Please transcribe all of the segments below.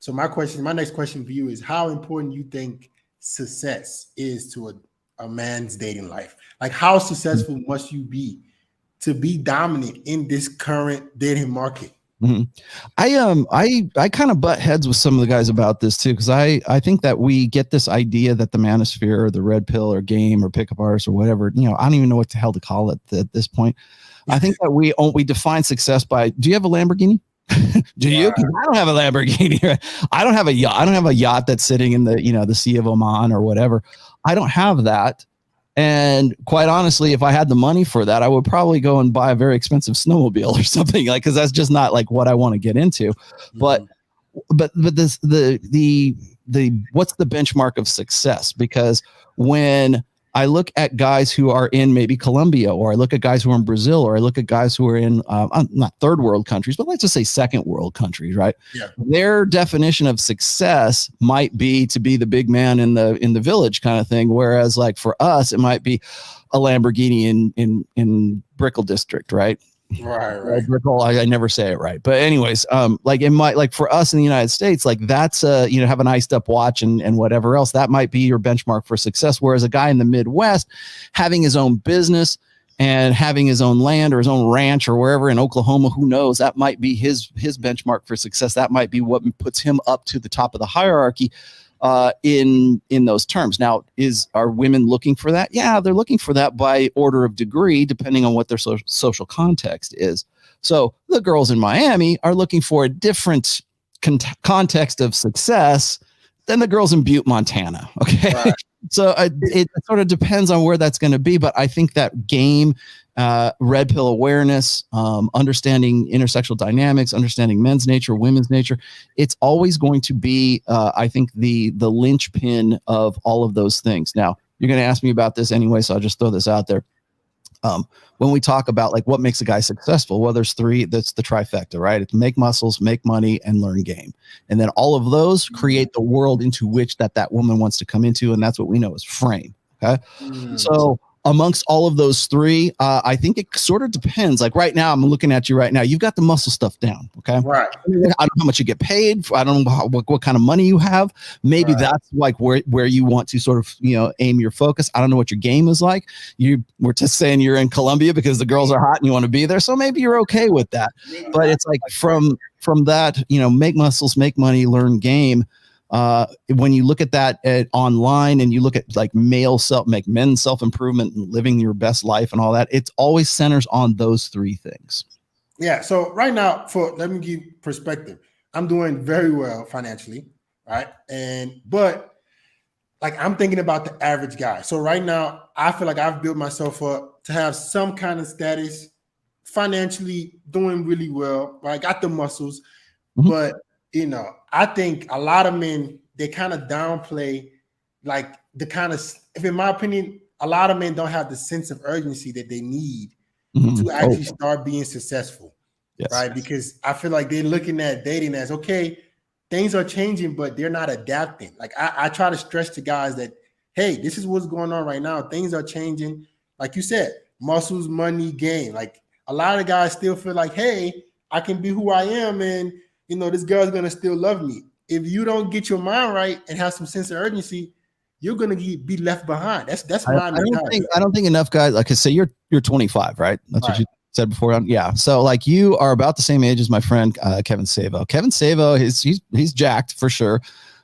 So my next question for you is, how important you think success is to a man's dating life? Like, how successful must you be to be dominant in this current dating market? Mm-hmm. I kind of butt heads with some of the guys about this too, because I think that we get this idea that the manosphere or the red pill or game or pickup artist or whatever, I don't even know what the hell to call it at this point. I think that we define success by, do you have a Lamborghini? Do you? I don't have a Lamborghini. I don't have a yacht. I don't have a yacht that's sitting in the, the Sea of Oman or whatever. I don't have that. And quite honestly, if I had the money for that, I would probably go and buy a very expensive snowmobile or something, like, because that's just not like what I want to get into. But this the what's the benchmark of success? Because when I look at guys who are in maybe Colombia, or I look at guys who are in Brazil, or I look at guys who are in not third world countries, but let's just say second world countries, right? Yeah. Their definition of success might be to be the big man in the village kind of thing. Whereas like for us, it might be a Lamborghini in Brickell district, right? Right. Brickell, I never say it right, but anyways, like it might, like for us in the United States, like that's have an iced up watch and whatever else, that might be your benchmark for success. Whereas a guy in the Midwest having his own business and having his own land or his own ranch or wherever in Oklahoma, who knows, that might be his benchmark for success. That might be what puts him up to the top of the hierarchy in those terms. Now, are women looking for that? Yeah, they're looking for that by order of degree, depending on what their social context is. So the girls in Miami are looking for a different context of success than the girls in Butte, Montana. Okay. Right. So it sort of depends on where that's going to be. But I think that game, red pill awareness, understanding intersexual dynamics, understanding men's nature, women's nature, it's always going to be, I think, the linchpin of all of those things. Now, you're going to ask me about this anyway, so I'll just throw this out there. When we talk about like what makes a guy successful, well, there's three. That's the trifecta, right? It's make muscles, make money, and learn game. And then all of those create the world into which that woman wants to come into, and that's what we know as frame. Okay, so amongst all of those three, I think it sort of depends. Like right now, I'm looking at you right now. You've got the muscle stuff down. Okay. Right. I don't know how much you get paid. I don't know what kind of money you have. Maybe that's like where you want to sort of, aim your focus. I don't know what your game is like. You were just saying you're in Colombia because the girls are hot and you want to be there. So maybe you're okay with that. But it's like from that, make muscles, make money, learn game. When you look at that online and you look at like men's self-improvement and living your best life and all that, it always centers on those three things. Yeah. So right now, let me give perspective. I'm doing very well financially. Right. But like, I'm thinking about the average guy. So right now I feel like I've built myself up to have some kind of status, financially doing really well. I got the muscles, but I think a lot of men, they kind of downplay like in my opinion, a lot of men don't have the sense of urgency that they need to actually start being successful. Yes. Right. Because I feel like they're looking at dating as, okay, things are changing, but they're not adapting. Like I try to stress to guys that, hey, this is what's going on right now. Things are changing. Like you said, muscles, money, game. Like a lot of guys still feel like, hey, I can be who I am. And this girl's going to still love me. If you don't get your mind right and have some sense of urgency, you're going to be left behind. That's my mentality. I don't think enough guys, like I say, you're 25, right? That's what you said before. Yeah. So like you are about the same age as my friend, Kevin Savo. Kevin Savo, he's jacked for sure.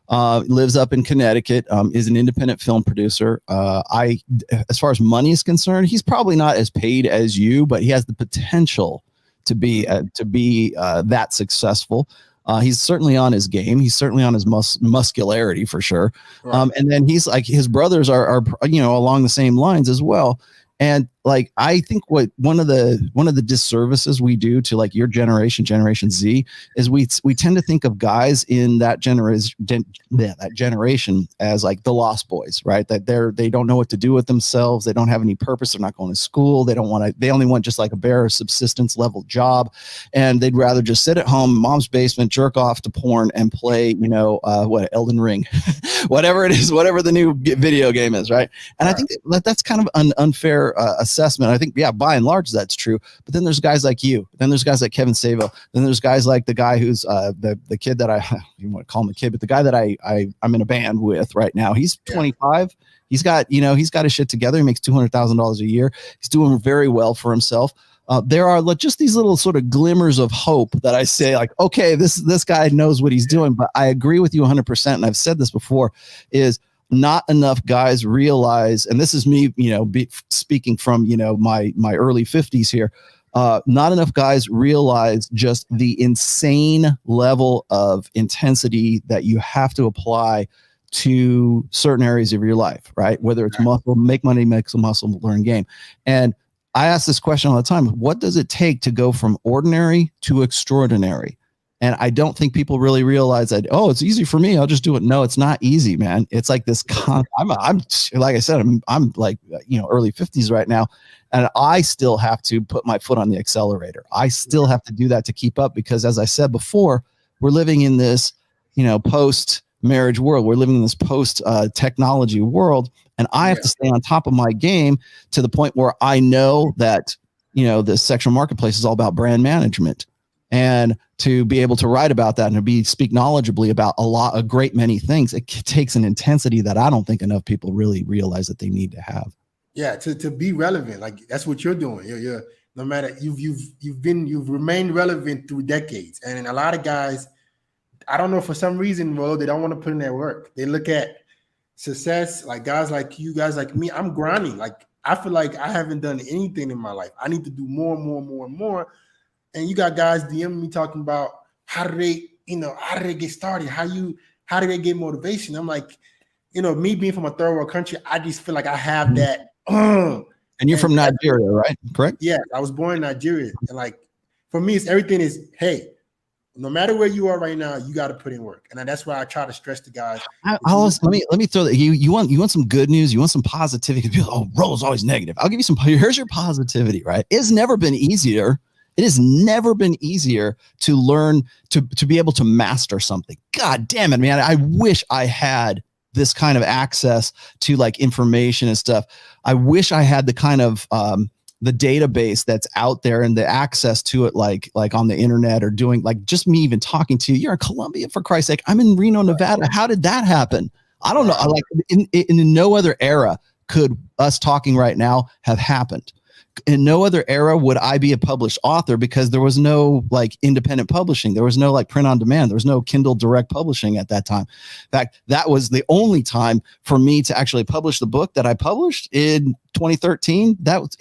Lives up in Connecticut, is an independent film producer. As far as money is concerned, he's probably not as paid as you, but he has the potential to be that successful. He's certainly on his game. He's certainly on his muscularity for sure. Right. And then he's like, his brothers are along the same lines as well. And like, I think one of the disservices we do to like your generation Z, is we tend to think of guys in that generation as like the lost boys, right? That they don't know what to do with themselves. They don't have any purpose. They're not going to school. They only want just like a bare subsistence level job. And they'd rather just sit at home, mom's basement, jerk off to porn and play, Elden Ring, whatever it is, whatever the new video game is. Right. And I think that's kind of an unfair assessment. I think, yeah, by and large, that's true. But then there's guys like you. Then there's guys like Kevin Savo. Then there's guys like the guy who's the kid that you want to call him a kid, but the guy that I'm in a band with right now. He's 25. He's got his shit together. He makes $200,000 a year. He's doing very well for himself. There are just these little sort of glimmers of hope that I say, like, okay, this guy knows what he's doing. But I agree with you 100%. And I've said this before, is not enough guys realize, and this is me, speaking from, my early 50s here. Not enough guys realize just the insane level of intensity that you have to apply to certain areas of your life, right? Whether it's muscle, make money, make some muscle, learn game. And I ask this question all the time. What does it take to go from ordinary to extraordinary? And I don't think people really realize that, oh, it's easy for me, I'll just do it. No, it's not easy, man. It's like this, I'm like I said, I'm like, early 50s right now. And I still have to put my foot on the accelerator. I still have to do that to keep up, because as I said before, we're living in this, post marriage world. We're living in this post technology world. And I have to stay on top of my game to the point where I know that, the sexual marketplace is all about brand management, and to be able to write about that and to speak knowledgeably about a great many things. It takes an intensity that I don't think enough people really realize that they need to have. Yeah. To be relevant. Like, that's what you're doing. You're no matter you've remained relevant through decades. And a lot of guys, I don't know, for some reason, Rollo, they don't want to put in their work. They look at success, like guys like you, guys like me. I'm grinding. Like, I feel like I haven't done anything in my life. I need to do more and more and more and more. And you got guys DMing me talking about how do they get started? How do they get motivation? I'm like, me being from a third world country, I just feel like I have that. And you're from Nigeria, right? Correct? Yeah, I was born in Nigeria. And like, for me, everything is, hey, no matter where you are right now, you got to put in work. And that's why I try to stress the guys. Let me throw that. You want some good news? You want some positivity? People, oh, Rollo's always negative. I'll give you some. Here's your positivity, right? It's never been easier. It has never been easier to learn to be able to master something. God damn it, man. I wish I had this kind of access to like information and stuff. I wish I had the kind of the database that's out there and the access to it, like on the internet, or doing like just me even talking to you. You're in Colombia, for Christ's sake. I'm in Reno, Nevada. How did that happen? I don't know. Like in no other era could us talking right now have happened. In no other era would I be a published author, because there was no like independent publishing. There was no like print on demand. There was no Kindle direct publishing at that time. In fact, that was the only time for me to actually publish the book that I published in 2013.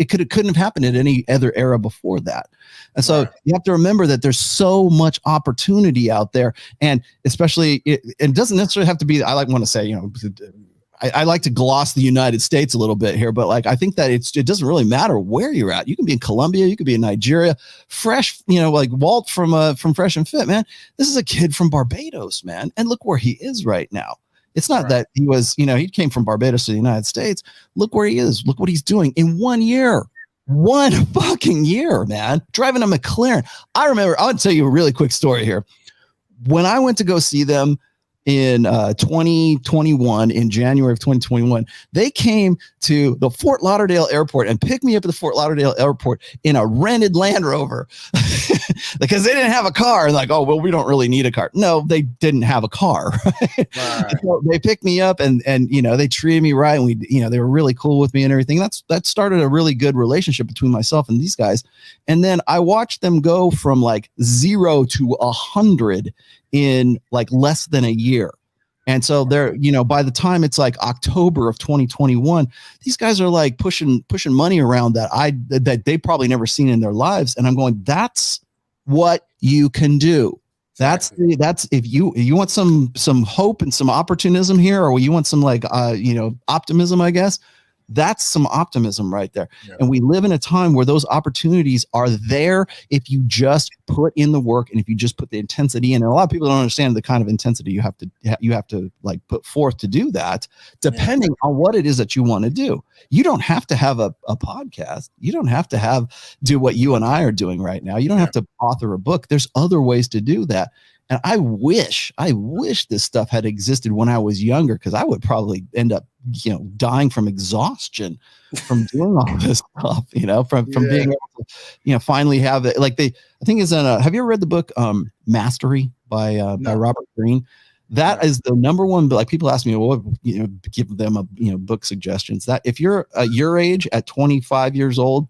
Couldn't have happened at any other era before that. And so you have to remember that there's so much opportunity out there, and especially it doesn't necessarily have to be, I want to say, I like to gloss the United States a little bit here, but like, I think that it doesn't really matter where you're at. You can be in Colombia, you could be in Nigeria, fresh, like Walt from Fresh and Fit, man. This is a kid from Barbados, man. And look where he is right now. It's not that he was, he came from Barbados to the United States. Look where he is. Look what he's doing in 1 year. 1 fucking year, man. Driving a McLaren. I remember, I'll tell you a really quick story here. When I went to go see them in 2021, in January of 2021, they came to the Fort Lauderdale airport and picked me up at the Fort Lauderdale airport in a rented Land Rover because they didn't have a car. Like, oh, well, we don't really need a car. No, they didn't have a car. Right? So they picked me up and they treated me right. And they were really cool with me and everything. That started a really good relationship between myself and these guys. And then I watched them go from like 0 to 100 in like less than a year. And so they're, by the time it's like October of 2021, these guys are like pushing money around that they probably never seen in their lives. And I'm going, that's what you can do. That's if you want some hope and some opportunism here, or you want some like, optimism, I guess. That's some optimism right there. Yeah. And we live in a time where those opportunities are there if you just put in the work and if you just put the intensity in. And a lot of people don't understand the kind of intensity you have to like put forth to do that, depending on what it is that you want to do. You don't have to have a podcast. You don't have to do what you and I are doing right now. You don't have to author a book. There's other ways to do that. And I wish this stuff had existed when I was younger, because I would probably end up, dying from exhaustion from doing all this stuff, from being able to, finally have it. Like I think it's have you ever read the book Mastery by Robert Greene? That is the number one. Like, people ask me, well, give them a book suggestions. That if you're your age at 25 years old,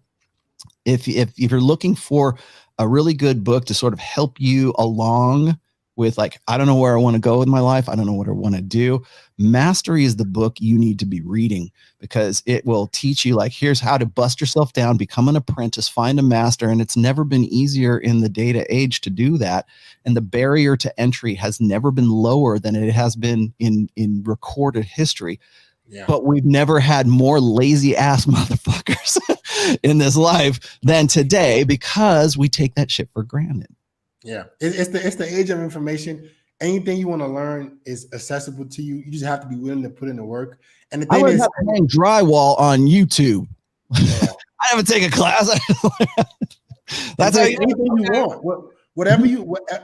if you're looking for a really good book to sort of help you along with, like, I don't know where I want to go with my life, I don't know what I want to do, Mastery is the book you need to be reading, because it will teach you, like, here's how to bust yourself down, become an apprentice, find a master. And it's never been easier in the data age to do that. And the barrier to entry has never been lower than it has been in recorded history. Yeah. But we've never had more lazy ass motherfuckers in this life than today, because we take that shit for granted. Yeah, it's the age of information. Anything you want to learn is accessible to you. You just have to be willing to put in the work. And the thing is, hang drywall on YouTube. Yeah. I haven't taken a class. That's how anything you want. Whatever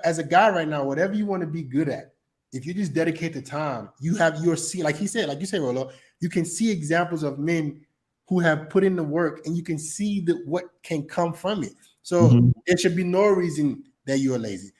as a guy right now, whatever you want to be good at, if you just dedicate the time, you have your see. Like you said, Rollo, you can see examples of men who have put in the work, and you can see what can come from it. So there should be no reason that you're lazy.